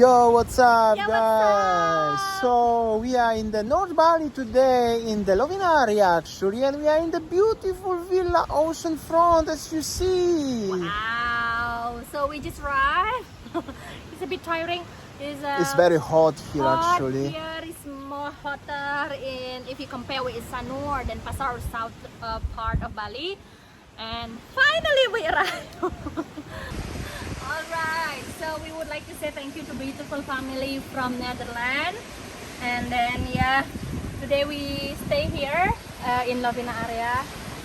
Yo, what's up, Yeah, guys? what's up? So we are in the North Bali today, in the Lovina area actually, and we are in the beautiful villa ocean front, as you see. Wow, so we just arrived. It's a bit tiring. It's very hot here hot actually. here. It's more hotter if you compare with Sanur than Pasar south part of Bali. And finally we arrived. Alright, so we would like to say thank you to beautiful family from Netherlands. And then yeah, today we stay here in Lovina area.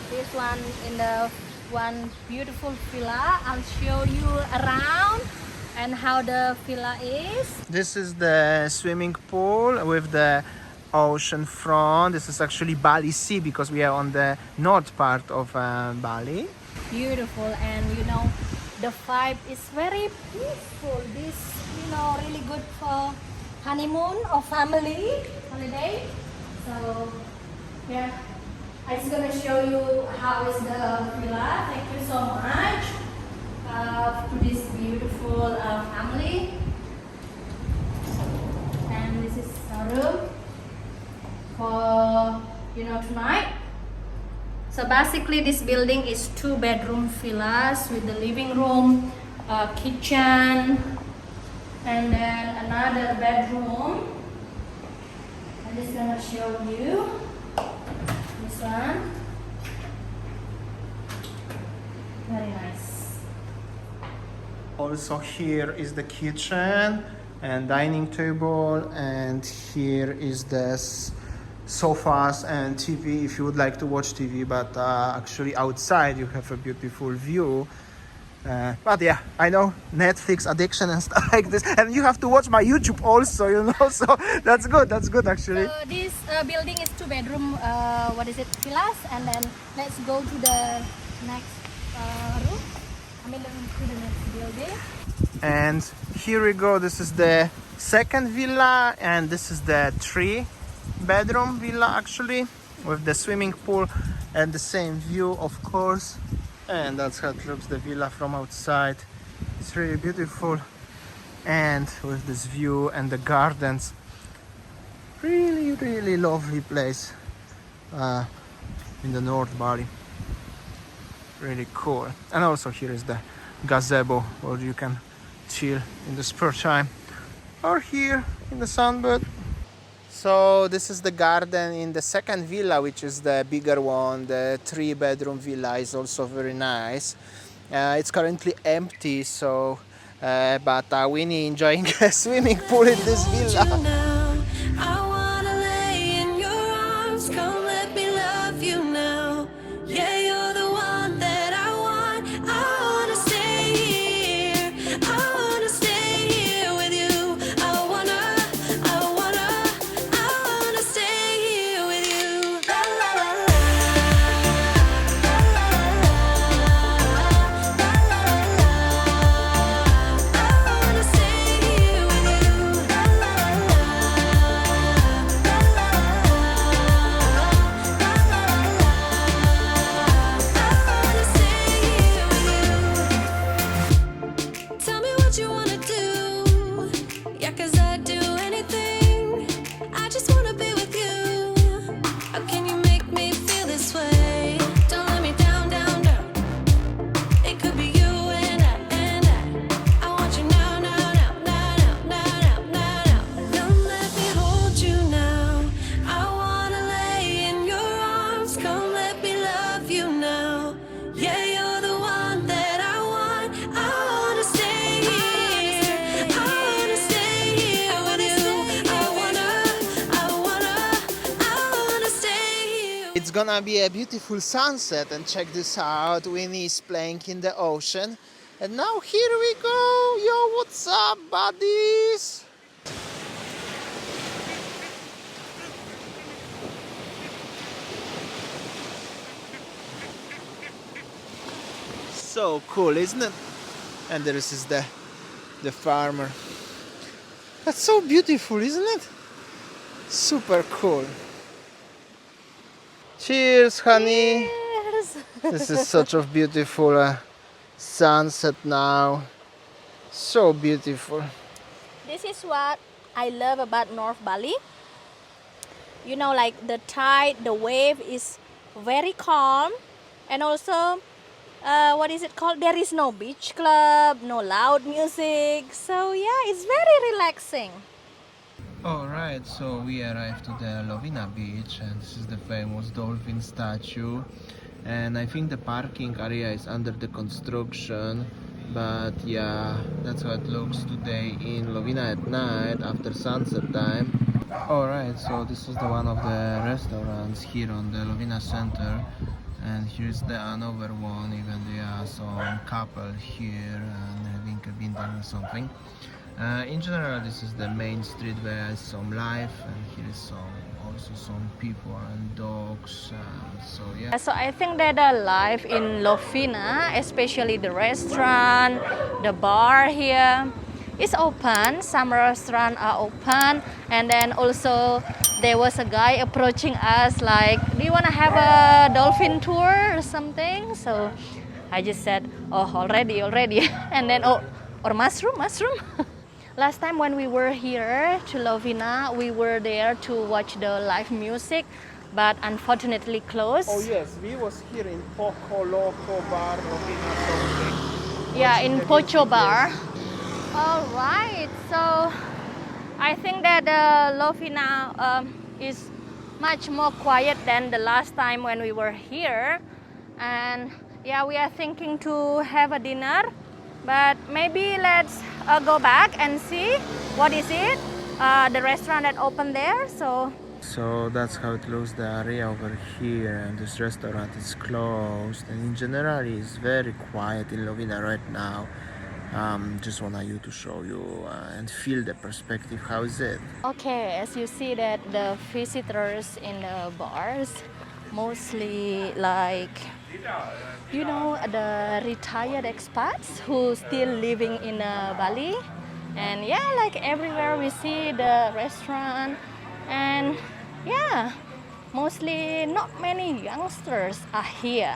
This one in the one beautiful villa. I'll show you around and how the villa is. This is the swimming pool with the ocean front. This is actually Bali Sea because we are on the north part of Bali. Beautiful, and you know the vibe is very peaceful. This, you know, really good for honeymoon or family holiday. So yeah, I'm just gonna show you how is the villa. Thank you so much to this beautiful family. And this is our room for, you know, tonight. So basically this building is 2-bedroom villas with the living room, kitchen, and then another bedroom. I'm just gonna show you this one. Very nice. Also here is the kitchen and dining table, and here is the sofas and TV if you would like to watch TV, but actually outside you have a beautiful view. But yeah, I know Netflix addiction and stuff like this, and you have to watch my YouTube also, you know, so that's good actually. So this building is 2-bedroom, villas, and then let's go to the next room. I mean to the next building. And here we go, this is the second villa, and this is the 3-bedroom villa actually, with the swimming pool and the same view, of course. And that's how it looks, the villa from outside. It's really beautiful, and with this view and the gardens, really lovely place in the North Bali. Really cool. And also here is the gazebo where you can chill in the spare time, or here in the sunbed. So this is the garden in the second villa, which is the bigger one. The 3-bedroom villa is also very nice. It's currently empty, so but Winnie enjoying a swimming pool in this villa. It's gonna be a beautiful sunset, and check this out, Winnie is playing in the ocean. And now here we go. Yo, what's up, buddies? So cool, isn't it? And there is the farmer. That's so beautiful, isn't it? Super cool. Cheers, honey. Cheers. This is such a beautiful sunset now. So beautiful. this is what I love about North Bali. You know, like the tide, the wave is very calm, and also what is it called? There is no beach club, no loud music. So yeah, it's very relaxing. Alright, so we arrived to the Lovina Beach, and this is the famous dolphin statue. And I think the parking area is under the construction, but yeah, that's how it looks today in Lovina at night after sunset time. Alright, so this is the one of the restaurants here on the Lovina Center, and here's the another one. Even there are some couple here and having a dinner or something. In general, this is the main street where is some life, and here is also some people and dogs. So yeah. So I think that the life in Lovina, especially the restaurant, the bar here, is open. Some restaurants are open, and then also there was a guy approaching us like, "Do you want to have a dolphin tour or something?" So I just said, "Oh, already," and then or mushroom. Last time when we were here to Lovina, we were there to watch the live music, but unfortunately closed. Oh yes, we was here in Poco Loco Bar, Lovina something. Yeah, in Pocho Bar. All right, so I think that Lovina is much more quiet than the last time when we were here, and yeah, we are thinking to have a dinner, but maybe let's go back and see what is it, the restaurant that opened there. So that's how it looks, the area over here, and this restaurant is closed, and in general it's very quiet in Lovina right now. Just want you to show you and feel the perspective. How is it? Okay, as you see that the visitors in the bars mostly like, you know, the retired expats who still living in Bali. And yeah, like everywhere we see the restaurant, and yeah, mostly not many youngsters are here.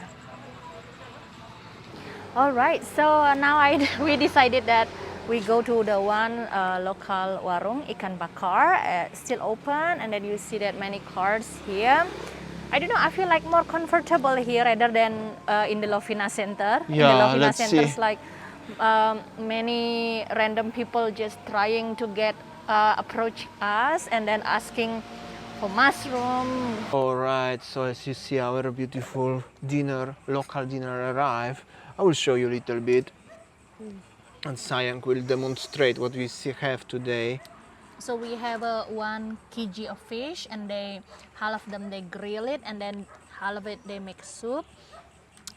All right, so now we decided that we go to the one local warung ikan bakar, still open, and then you see that many cars here. I don't know, I feel like more comfortable here rather than in the Lovina Center. Yeah, in the Lovina let's Center, see. like many random people just trying to get approach us and then asking for mushroom. Alright, so as you see, our beautiful dinner, local dinner arrived. I will show you a little bit, and Sayang will demonstrate what we have today. So we have 1 kg of fish, and half of them they grill it, and then half of it they make soup.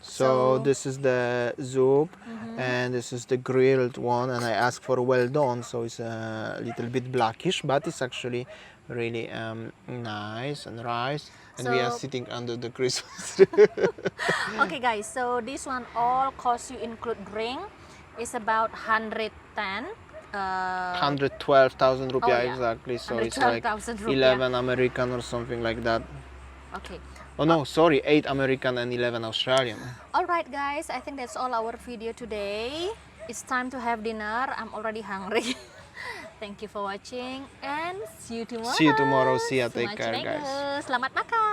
So this is the soup, and this is the grilled one, and I asked for well done, so it's a little bit blackish, but it's actually really nice and rice. And we are So- sitting under the Christmas tree. Okay guys, so this one all cost you include drink is about 110. 112,000 rupiah, Oh, yeah. exactly. So it's like 112,000 rupiah. 11 American or something like that. Okay. Oh no, sorry, 8 American and 11 Australian. All right guys, I think that's all our video today. It's time to have dinner. I'm already hungry. Thank you for watching and see you tomorrow. See you tomorrow. See ya. Take Selamat care, menengok. guys. Selamat makan.